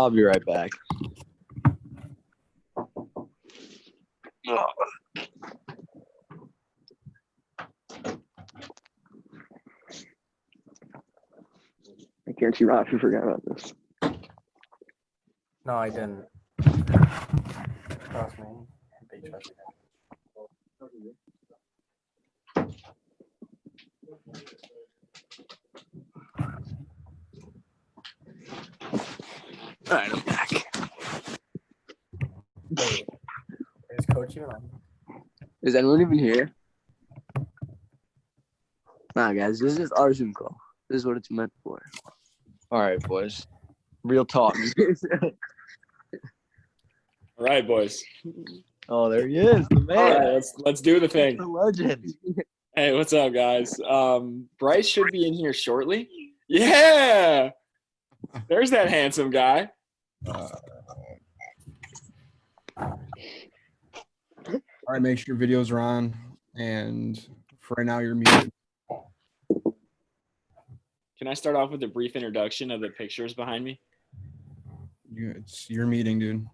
I'll be right back. I guarantee Rafi forgot about this. No, I didn't. Trust me. They trust me. All right, I'm back. Wait, is Coach even on? Is anyone even here? Nah, guys, this is our Zoom call. This is what it's meant for. All right, boys. Real talk. All right, boys. Oh, there he is, the man. All right, let's do the thing. The legend. Hey, what's up, guys? Bryce should be in here shortly. Yeah, there's that handsome guy. All right, make sure videos are on, and for right now, you're muted. Can I start off with a brief introduction of the pictures behind me? It's your meeting, dude.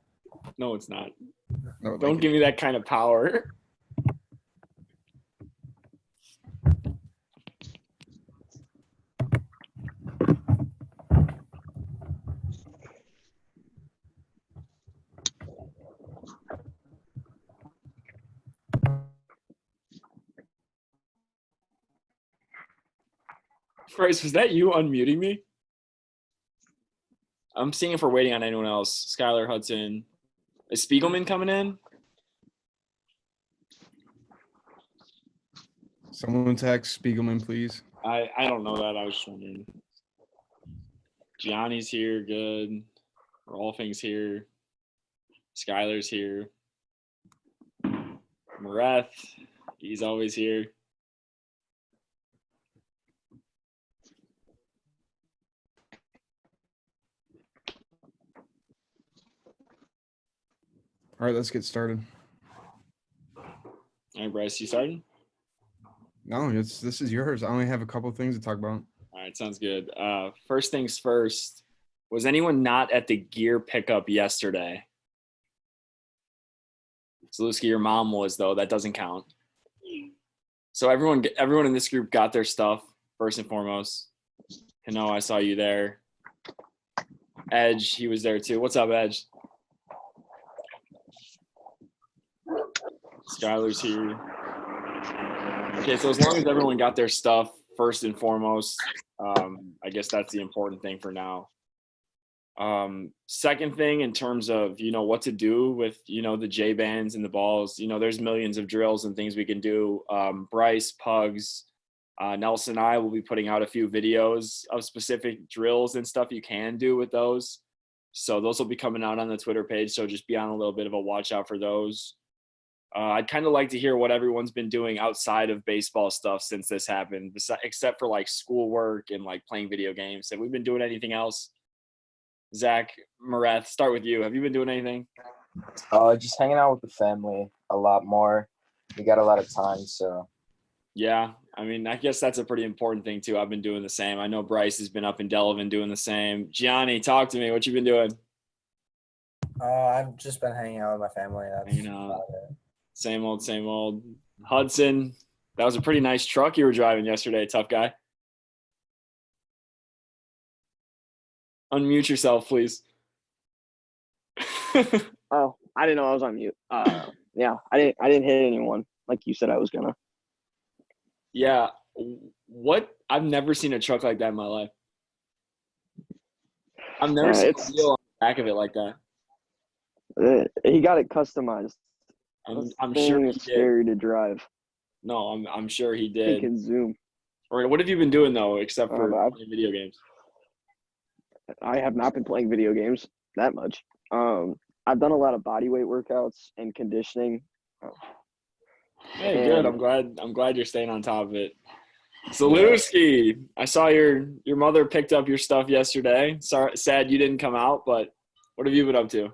No, it's not. No, Don't give me that kind of power. Bryce, was that you unmuting me? I'm seeing if we're waiting on anyone else. Skylar Hudson. Is Spiegelman coming in? Someone text Spiegelman, please. I don't know that. I was just wondering. Gianni's here. Good. Rolfing's here. Skylar's here. Mareth. He's always here. All right, let's get started. All right, Bryce, you starting? No, this is yours. I only have a couple of things to talk about. All right, sounds good. First things first. Was anyone not at the gear pickup yesterday? Zaluski, your mom was, though. That doesn't count. So everyone in this group got their stuff, first and foremost. Kano, I saw you there. Edge, he was there too. What's up, Edge? Skylar's here. Okay, so as long as everyone got their stuff, first and foremost, I guess that's the important thing for now. Second thing, in terms of, what to do with, the J bands and the balls, there's millions of drills and things we can do. Bryce, Pugs, Nelson and I will be putting out a few videos of specific drills and stuff you can do with those. So those will be coming out on the Twitter page. So just be on a little bit of a watch out for those. I'd kind of like to hear what everyone's been doing outside of baseball stuff since this happened, except for like schoolwork and like playing video games. Have we been doing anything else? Zach, Mareth, start with you. Have you been doing anything? Just hanging out with the family a lot more. We got a lot of time, so. Yeah, I mean, I guess that's a pretty important thing too. I've been doing the same. I know Bryce has been up in Delavan doing the same. Gianni, talk to me. What you been doing? I've just been hanging out with my family. That's about it. Same old. Hudson, that was a pretty nice truck you were driving yesterday, tough guy. Unmute yourself, please. Oh, I didn't know I was on mute. Yeah, I didn't hit anyone like you said I was gonna. Yeah. What? I've never seen a truck like that in my life. I've never seen a wheel on the back of it like that. He got it customized. I'm sure he it's did. scary to drive. No, I'm sure he He did. can zoom. All right, what have you been doing though, except for I've- playing video games? I have not been playing video games that much. I've done a lot of body weight workouts and conditioning. Hey, good. I'm glad you're staying on top of it. Zaluski, I saw your mother picked up your stuff yesterday. Sorry, sad you didn't come out, but what have you been up to?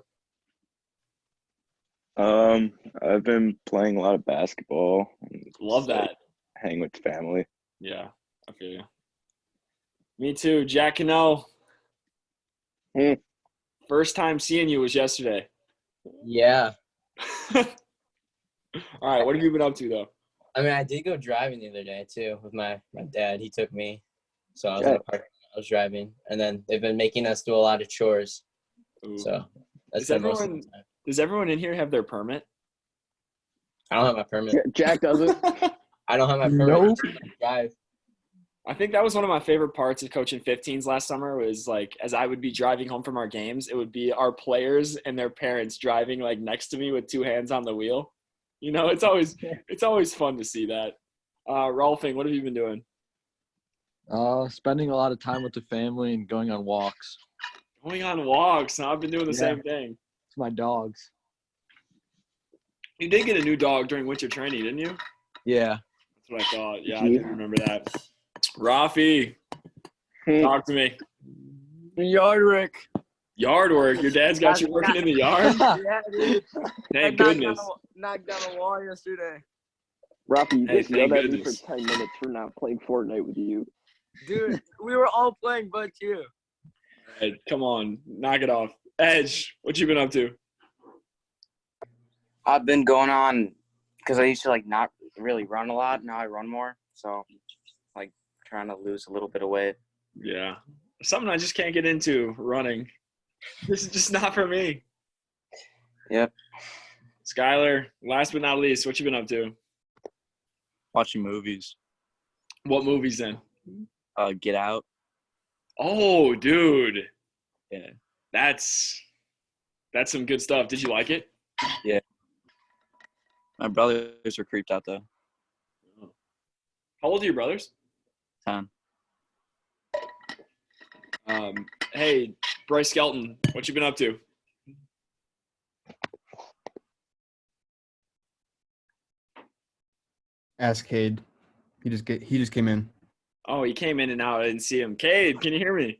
I've been playing a lot of basketball. Love that. Hang with family. Yeah, I feel you. Me too. Jack Cano. Hey. First time seeing you was yesterday. Yeah. All right, what have you been up to though? I mean, I did go driving the other day too with my dad. He took me, so I was in the park. I was driving, and then they've been making us do a lot of chores. Ooh. So that's Does been most of the everyone time. does everyone in here have their permit? I don't have my permit. Jack doesn't. I don't have my permit. Nope. to drive. I think that was one of my favorite parts of coaching 15s last summer was like as I would be driving home from our games, it would be our players and their parents driving like next to me with two hands on the wheel. You know, it's always fun to see that. Rolfing, what have you been doing? Spending a lot of time with the family and going on walks. Going on walks. I've been doing the Yeah. same thing. It's my dogs. You did get a new dog during winter training, didn't you? Yeah. That's what I thought. Yeah, I do remember that. Rafi, talk to me. Yard Rick. Yard work. Your dad's got you working in the yard? Yeah, dude. Thank goodness. Knocked down a wall yesterday. Rafi, you Hey, just yelled thank at me goodness. for 10 minutes for not playing Fortnite with you. Dude, we were all playing but you. Hey, come on, knock it off. Edge, what you been up to? I've been going on because I used to like not really run a lot. Now I run more, so like trying to lose a little bit of weight. Yeah, something I just can't get into, running. This is just not for me. Yep. Skylar, last but not least, what you been up to? Watching movies. What movies then? Get Out. Oh, dude, Yeah. that's some good stuff. Did you like it? My brothers are creeped out though. How old are your brothers? 10. Hey, Bryce Skelton, what you been up to? Ask Cade. He just came in. Oh, he came in and out. I didn't see him. Cade, can you hear me?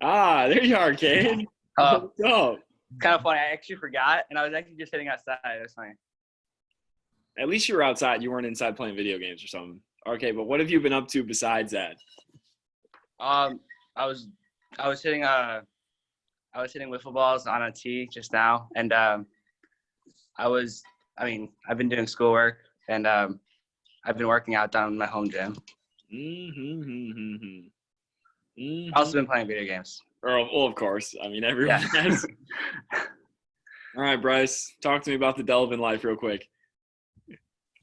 Ah, there you are, Cade. Oh, What's up? kind of funny. I actually forgot, and I was actually just sitting outside. That's funny. At least you were outside. You weren't inside playing video games or something. Okay, but what have you been up to besides that? I was hitting wiffle balls on a tee just now, and I've been doing schoolwork, and I've been working out down in my home gym. I've also been playing video games. Well, of course. I mean, everyone has. All right, Bryce, talk to me about the Delvin life real quick.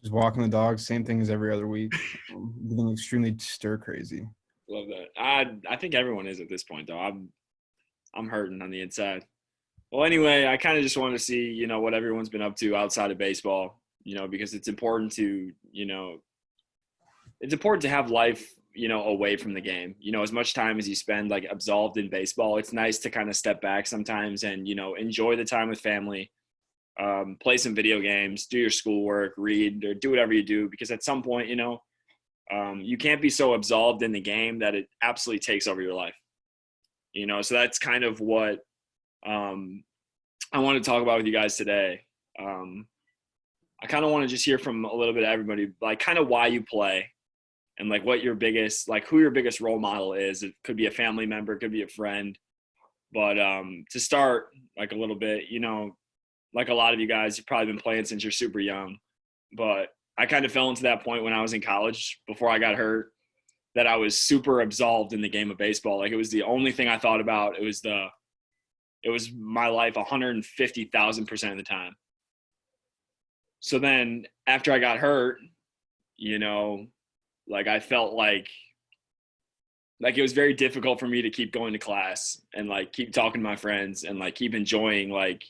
Just walking the dogs, same thing as every other week. Getting extremely stir crazy. Love that. I think everyone is at this point, though. I'm hurting on the inside. Well, anyway, I kind of just want to see, you know, what everyone's been up to outside of baseball, you know, because it's important to, you know, it's important to have life, you know, away from the game. You know, as much time as you spend like absolved in baseball, it's nice to kind of step back sometimes and, you know, enjoy the time with family, play some video games, do your schoolwork, read, or do whatever you do, because at some point, you know, you can't be so absolved in the game that it absolutely takes over your life. You know, so that's kind of what I want to talk about with you guys today. I kind of want to just hear from a little bit of everybody, like kind of why you play and like what your biggest, like who your biggest role model is. It could be a family member, it could be a friend. But to start like a little bit, you know, like a lot of you guys, you've probably been playing since you're super young. But I kind of fell into that point when I was in college before I got hurt, that I was super absolved in the game of baseball. Like it was the only thing I thought about. It was my life 150,000% of the time. So then after I got hurt, you know, like I felt like it was very difficult for me to keep going to class and like keep talking to my friends and like keep enjoying like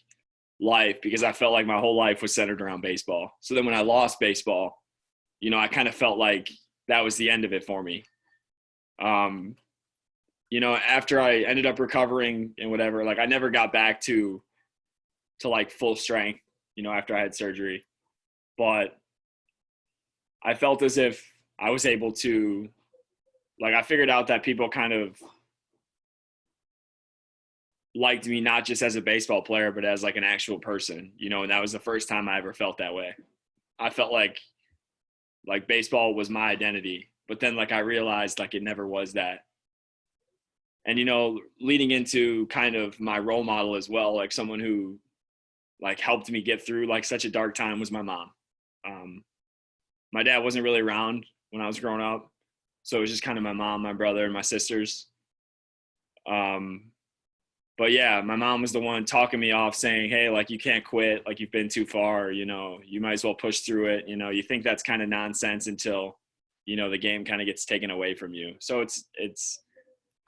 life, because I felt like my whole life was centered around baseball. So then when I lost baseball, you know, I kind of felt like that was the end of it for me. You know, after I ended up recovering and whatever, like I never got back to like full strength, you know, after I had surgery. But I felt as if I was able to, like, I figured out that people kind of liked me not just as a baseball player, but as like an actual person, you know, and that was the first time I ever felt that way. I felt like baseball was my identity, but then like I realized like it never was that. And, you know, leading into kind of my role model as well, like someone who like helped me get through like such a dark time was my mom. My dad wasn't really around when I was growing up. So it was just kind of my mom, my brother, and my sisters. But yeah, my mom was the one talking me off saying, hey, like you can't quit, like you've been too far, you know, you might as well push through it. You know, you think that's kind of nonsense until, you know, the game kind of gets taken away from you. So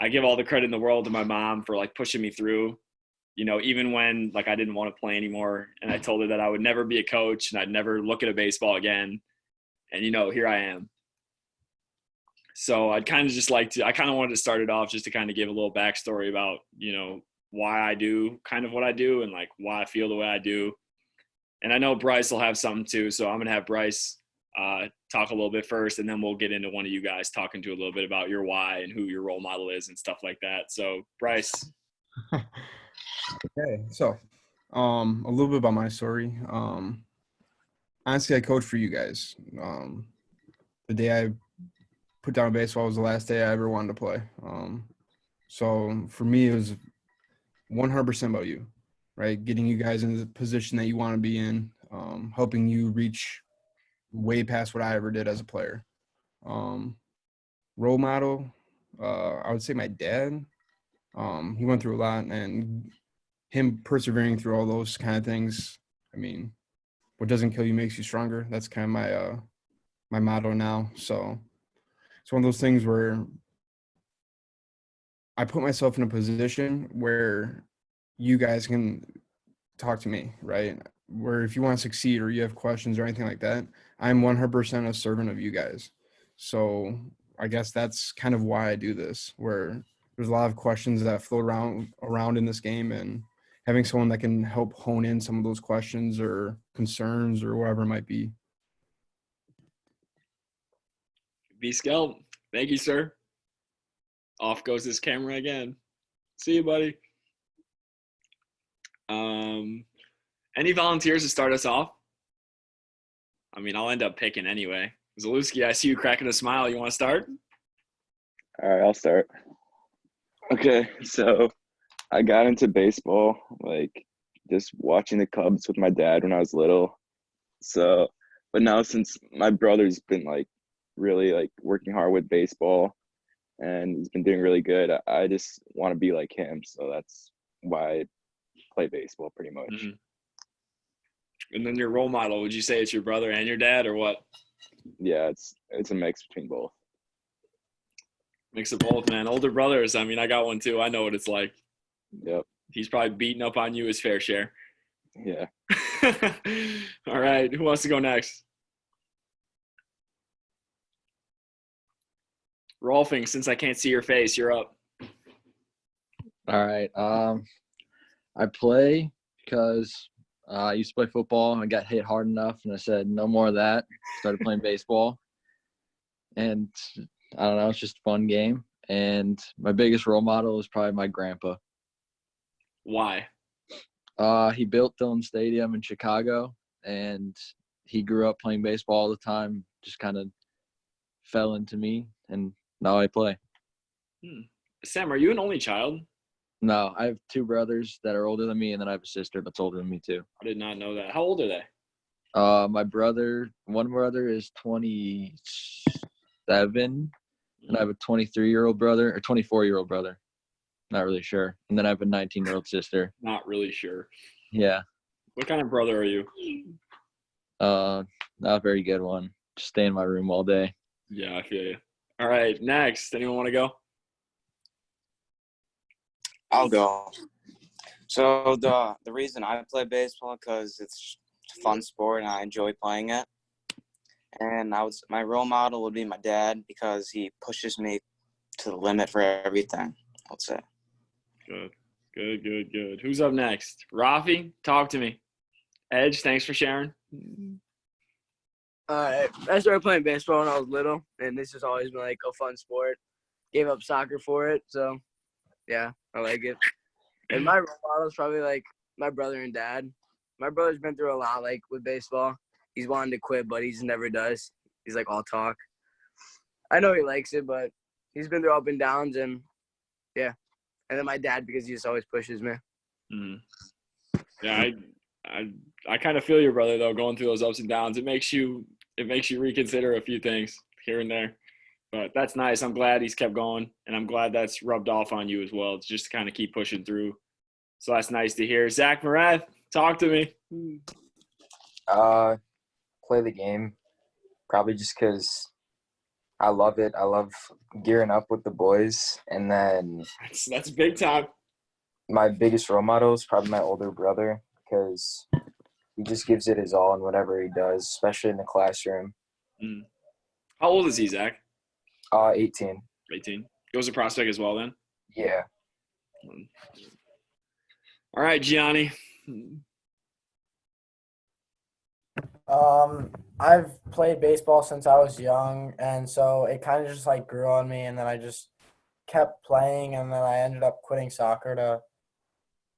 I give all the credit in the world to my mom for like pushing me through, you know, even when like I didn't want to play anymore. And I told her that I would never be a coach and I'd never look at a baseball again. And, you know, here I am. So I'd kind of just I kind of wanted to start it off just to kind of give a little backstory about, you know, why I do kind of what I do and like why I feel the way I do. And I know Bryce will have something too. So I'm going to have Bryce talk a little bit first, and then we'll get into one of you guys talking to a little bit about your why and who your role model is and stuff like that. So Bryce. Okay. So a little bit about my story. Honestly, I coached for you guys. The day I put down baseball was the last day I ever wanted to play. So for me, it was 100% about you, right? Getting you guys in the position that you want to be in, helping you reach way past what I ever did as a player. Role model, I would say my dad. He went through a lot, and him persevering through all those kind of things. I mean, what doesn't kill you makes you stronger. That's kind of my motto now. So it's one of those things where I put myself in a position where you guys can talk to me, right? Where if you want to succeed or you have questions or anything like that, I'm 100% a servant of you guys. So I guess that's kind of why I do this, where there's a lot of questions that float around in this game, and having someone that can help hone in some of those questions or concerns or whatever it might be. B. Skelt, thank you, sir. Off goes this camera again. See you, buddy. Any volunteers to start us off? I mean, I'll end up picking anyway. Zalewski, I see you cracking a smile. You want to start? All right, I'll start. Okay, so I got into baseball, like just watching the Cubs with my dad when I was little. So, but now since my brother's been like really like working hard with baseball and he's been doing really good, I just want to be like him. So that's why I play baseball pretty much. Mm-hmm. And then your role model, would you say it's your brother and your dad or what? Yeah, it's a mix between both. Mix of both, man. Older brothers, I mean, I got one too. I know what it's like. Yep. He's probably beating up on you his fair share. Yeah. All right. Who wants to go next? Rolfing, since I can't see your face, you're up. All right. I play because I used to play football and I got hit hard enough, and I said no more of that. Started playing baseball, and I don't know, it's just a fun game. And my biggest role model is probably my grandpa. Why? He built Dillon Stadium in Chicago, and he grew up playing baseball all the time. Just kind of fell into me, and now I play. Sam, are you an only child? No, I have two brothers that are older than me, and then I have a sister that's older than me too. I did not know that. How old are they? One brother is 27, and I have a 23-year-old brother or 24-year-old brother. Not really sure. And then I have a 19-year-old sister. Not really sure. Yeah. What kind of brother are you? Not a very good one. Just stay in my room all day. Yeah, I feel you. All right, next. Anyone want to go? I'll go. So the reason I play baseball because it's a fun sport and I enjoy playing it. And my role model would be my dad because he pushes me to the limit for everything, I would say. Good. Who's up next? Rafi, talk to me. Edge, thanks for sharing. I started playing baseball when I was little, and this has always been like a fun sport. Gave up soccer for it, so yeah, I like it. And my role model is probably like my brother and dad. My brother's been through a lot, like with baseball. He's wanted to quit, but he just never does. He's like all talk. I know he likes it, but he's been through up and downs, and yeah. And then my dad, because he just always pushes me. Mm. Yeah, I kind of feel your brother though, going through those ups and downs. It makes you reconsider a few things here and there. But that's nice. I'm glad he's kept going, and I'm glad that's rubbed off on you as well. It's just to kind of keep pushing through. So that's nice to hear. Zach Morath, talk to me. Play the game, probably just because I love it. I love gearing up with the boys, and then That's big time. my biggest role model is probably my older brother because he just gives it his all in whatever he does, especially in the classroom. Mm. How old is he, Zach? 18. 18. He was a prospect as well then? Yeah. All right, Gianni. I've played baseball since I was young, and so it kind of just like grew on me, and then I just kept playing, and then I ended up quitting soccer to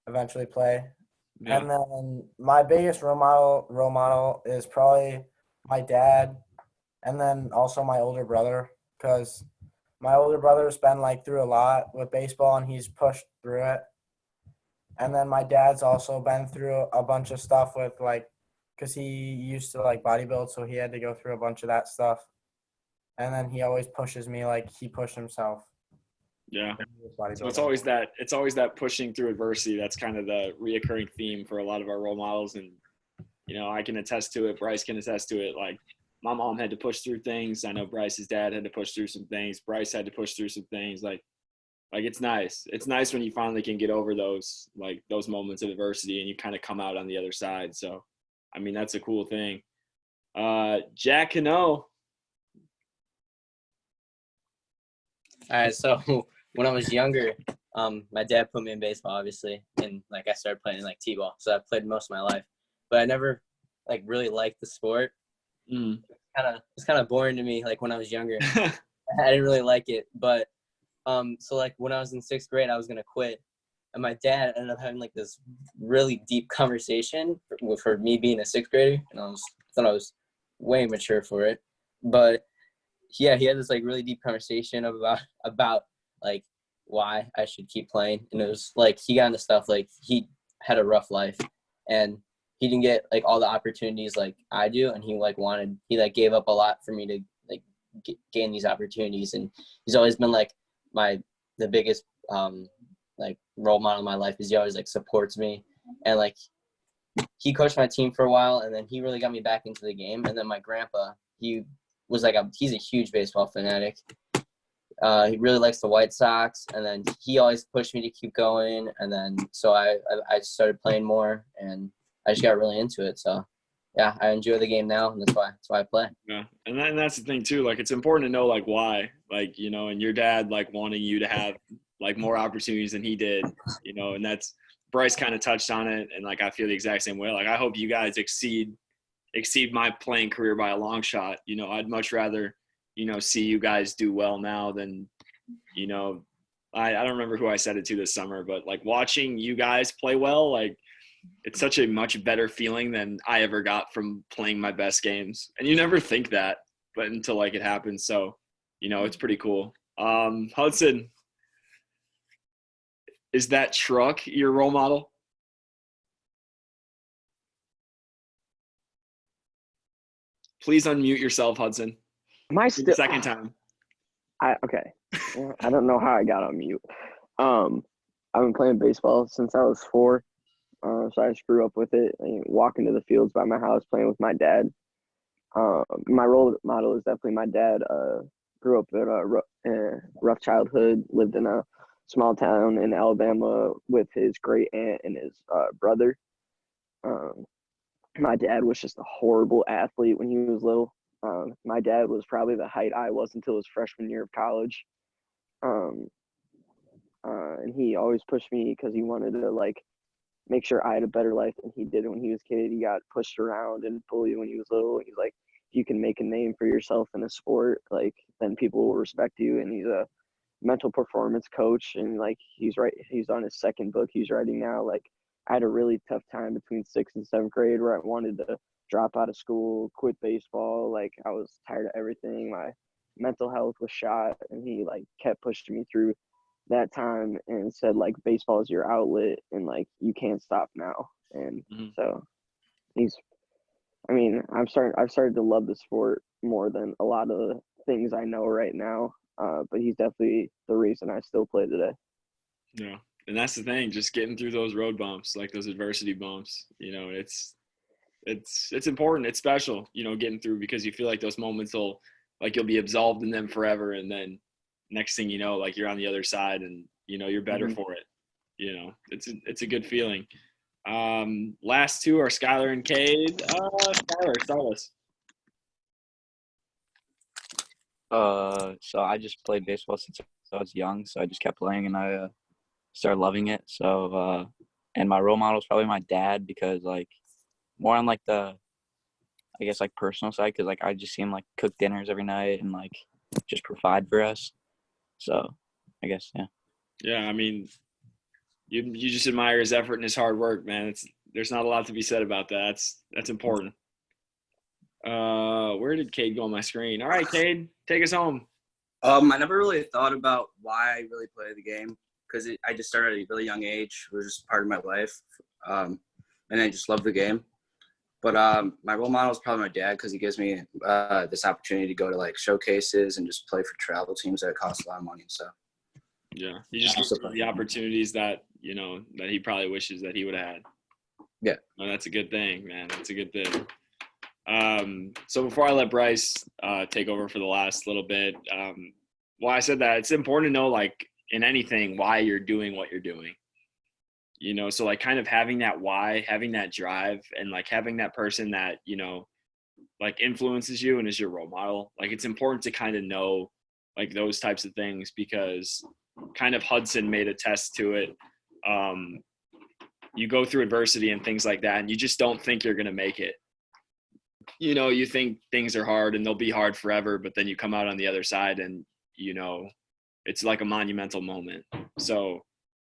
eventually play. Yeah. And then my biggest role model is probably my dad, and then also my older brother, because my older brother's been like through a lot with baseball, and he's pushed through it. And then my dad's also been through a bunch of stuff with like, because he used to like bodybuild, so he had to go through a bunch of that stuff. And then he always pushes me like he pushed himself. Yeah. So it's Bodybuilding. always that pushing through adversity. That's kind of the reoccurring theme for a lot of our role models. And, I can attest to it. Bryce can attest to it. Like my mom had to push through things. I know Bryce's dad had to push through some things. Bryce had to push through some things. Like it's nice. It's nice when you finally can get over those moments of adversity and you kind of come out on the other side. So, I mean, that's a cool thing. Jack Cano. All right, so when I was younger, my dad put me in baseball, obviously, and like I started playing like t-ball. So I played most of my life, but I never like really liked the sport. Mm. It's kind of boring to me. Like when I was younger, I didn't really like it. But so like when I was in 6th grade, I was gonna quit, and my dad ended up having like this really deep conversation for me being a 6th grader, and I thought I was way mature for it, but. Yeah, he had this like really deep conversation about like why I should keep playing, and it was like he got into stuff like he had a rough life, and he didn't get like all the opportunities like I do, and he gave up a lot for me to like gain these opportunities, and he's always been like the biggest like role model in my life. Is he always like supports me, and like he coached my team for a while, and then he really got me back into the game, and then my grandpa he's a huge baseball fanatic. He really likes the White Sox, and then he always pushed me to keep going. And then so I started playing more, and I just got really into it. So yeah, I enjoy the game now, and that's why I play. Yeah, and that's the thing too. Like it's important to know like why, like and your dad like wanting you to have like more opportunities than he did, and that's Bryce kind of touched on it, and like I feel the exact same way. Like I hope you guys exceed my playing career by a long shot. I'd much rather, see you guys do well now than, I don't remember who I said it to this summer, but like watching you guys play well, like it's such a much better feeling than I ever got from playing my best games. And you never think that, but until like it happens. So, it's pretty cool. Hudson, is that truck your role model? Please unmute yourself, Hudson. Am I For the still second time? Okay. I don't know how I got on mute. I've been playing baseball since I was 4. So I just grew up with it. Walking to the fields by my house, playing with my dad. My role model is definitely my dad. Grew up in a rough childhood. Lived in a small town in Alabama with his great aunt and his brother. My dad was just a horrible athlete when he was little. My dad was probably the height I was until his freshman year of college. And he always pushed me because he wanted to like make sure I had a better life than he did when he was a kid. He got pushed around and bullied when he was little. He's like, if you can make a name for yourself in a sport, like then people will respect you. And he's a mental performance coach, and like he's on his second book he's writing now. Like I had a really tough time between 6th and 7th grade where I wanted to drop out of school, quit baseball. Like I was tired of everything. My mental health was shot, and he like kept pushing me through that time and said like baseball is your outlet and like you can't stop now. And so he's I've started to love the sport more than a lot of the things I know right now. But he's definitely the reason I still play today. Yeah. And that's the thing, just getting through those road bumps, like those adversity bumps, it's important. It's special, getting through, because you feel like those moments you'll be absolved in them forever. And then next thing you know, like you're on the other side and, you're better for it. It's a good feeling. Last two are Skylar and Cade. Skylar, start us. So I just played baseball since I was young, so I just kept playing and I started loving it. So and my role model is probably my dad, because like more on like the, I guess, like personal side, because like I just see him like cook dinners every night and like just provide for us. So I guess Yeah, you just admire his effort and his hard work, man. There's not a lot to be said about that. That's important. Where did Cade go on my screen? All right, Cade, take us home. I never really thought about why I really play the game, because I just started at a really young age. It was just part of my life, and I just love the game. But my role model is probably my dad, because he gives me this opportunity to go to like showcases and just play for travel teams that cost a lot of money and stuff. Yeah, he just gives the opportunities that that he probably wishes that he would have had. Yeah, well, that's a good thing, man. That's a good thing. So before I let Bryce take over for the last little bit, I said that it's important to know, like in anything, why you're doing what you're doing. So like kind of having that why, having that drive, and like having that person that like influences you and is your role model. Like it's important to kind of know like those types of things, because kind of Hudson made a test to it. You go through adversity and things like that, and you just don't think you're going to make it. You think things are hard and they'll be hard forever, but then you come out on the other side and, it's like a monumental moment. So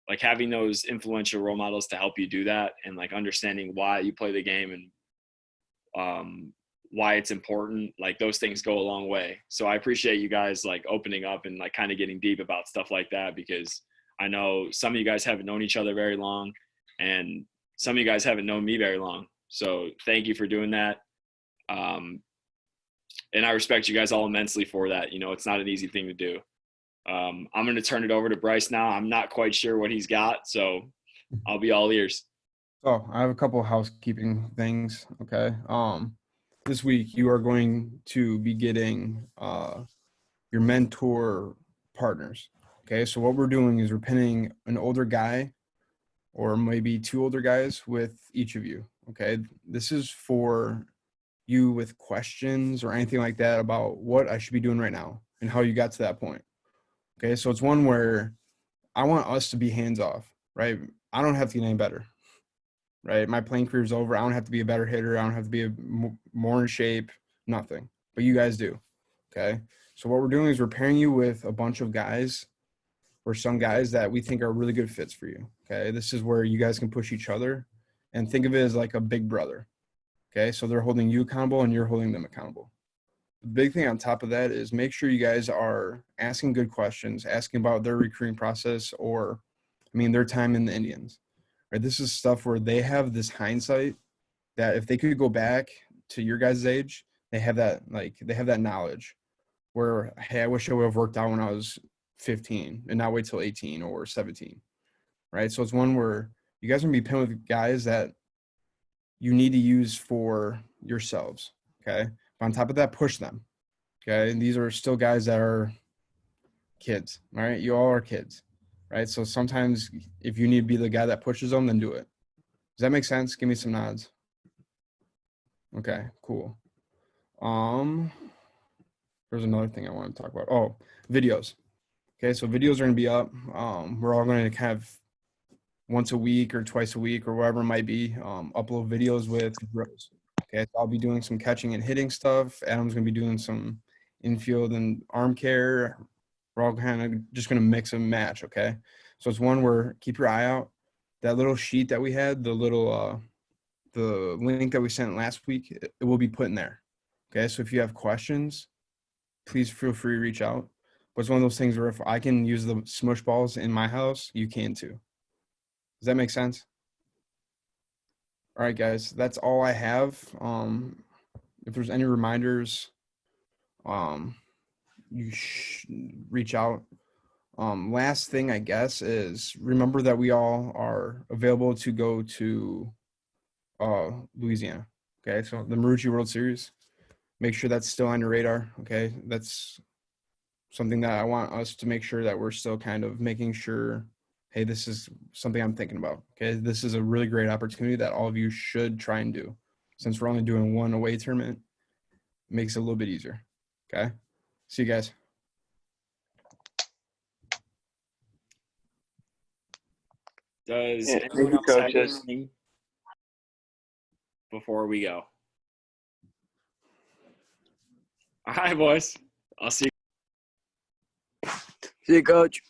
like having those influential role models to help you do that, and like understanding why you play the game and why it's important, like those things go a long way. So I appreciate you guys like opening up and like kind of getting deep about stuff like that, because I know some of you guys haven't known each other very long, and some of you guys haven't known me very long. So thank you for doing that. And I respect you guys all immensely for that. It's not an easy thing to do. I'm going to turn it over to Bryce now. I'm not quite sure what he's got, so I'll be all ears. Oh, I have a couple of housekeeping things. Okay. This week you are going to be getting your mentor partners. Okay. So what we're doing is we're pinning an older guy or maybe two older guys with each of you. Okay. This is for you with questions or anything like that about what I should be doing right now and how you got to that point. Okay. So it's one where I want us to be hands off, right? I don't have to get any better, right? My playing career is over. I don't have to be a better hitter. I don't have to be more in shape, nothing, but you guys do. Okay. So what we're doing is we're pairing you with a bunch of guys or some guys that we think are really good fits for you. Okay. This is where you guys can push each other and think of it as like a big brother. Okay. So they're holding you accountable and you're holding them accountable. The big thing on top of that is make sure you guys are asking good questions, asking about their recruiting process or, their time in the Indians. Right? This is stuff where they have this hindsight that if they could go back to your guys' age, they have that knowledge where, hey, I wish I would have worked out when I was 15 and not wait till 18 or 17. Right? So it's one where you guys are going to be pinned with guys that you need to use for yourselves. Okay. But on top of that, push them. Okay. And these are still guys that are kids. All right. You all are kids. Right. So sometimes if you need to be the guy that pushes them, then do it. Does that make sense? Give me some nods. Okay, cool. There's another thing I want to talk about. Oh, videos. Okay, so videos are going to be up. We're all going to kind of once a week or twice a week or whatever it might be, upload videos with drills. Okay, so I'll be doing some catching and hitting stuff. Adam's going to be doing some infield and arm care. We're all kind of just going to mix and match, okay? So it's one where keep your eye out. That little sheet that we had, the link that we sent last week, it will be put in there, okay? So if you have questions, please feel free to reach out. But it's one of those things where if I can use the smush balls in my house, you can too. Does that make sense? All right, guys, that's all I have. If there's any reminders, you reach out. Last thing, I guess, is remember that we all are available to go to Louisiana. Okay, so the Marucci World Series. Make sure that's still on your radar. Okay, that's something that I want us to make sure that we're still kind of making sure, hey, this is something I'm thinking about. Okay, this is a really great opportunity that all of you should try and do. Since we're only doing one away tournament, it makes it a little bit easier. Okay, see you guys. Does Yeah, anyone thank you, else have coaches. anything before we go? All right, boys. I'll see you. See you, Coach.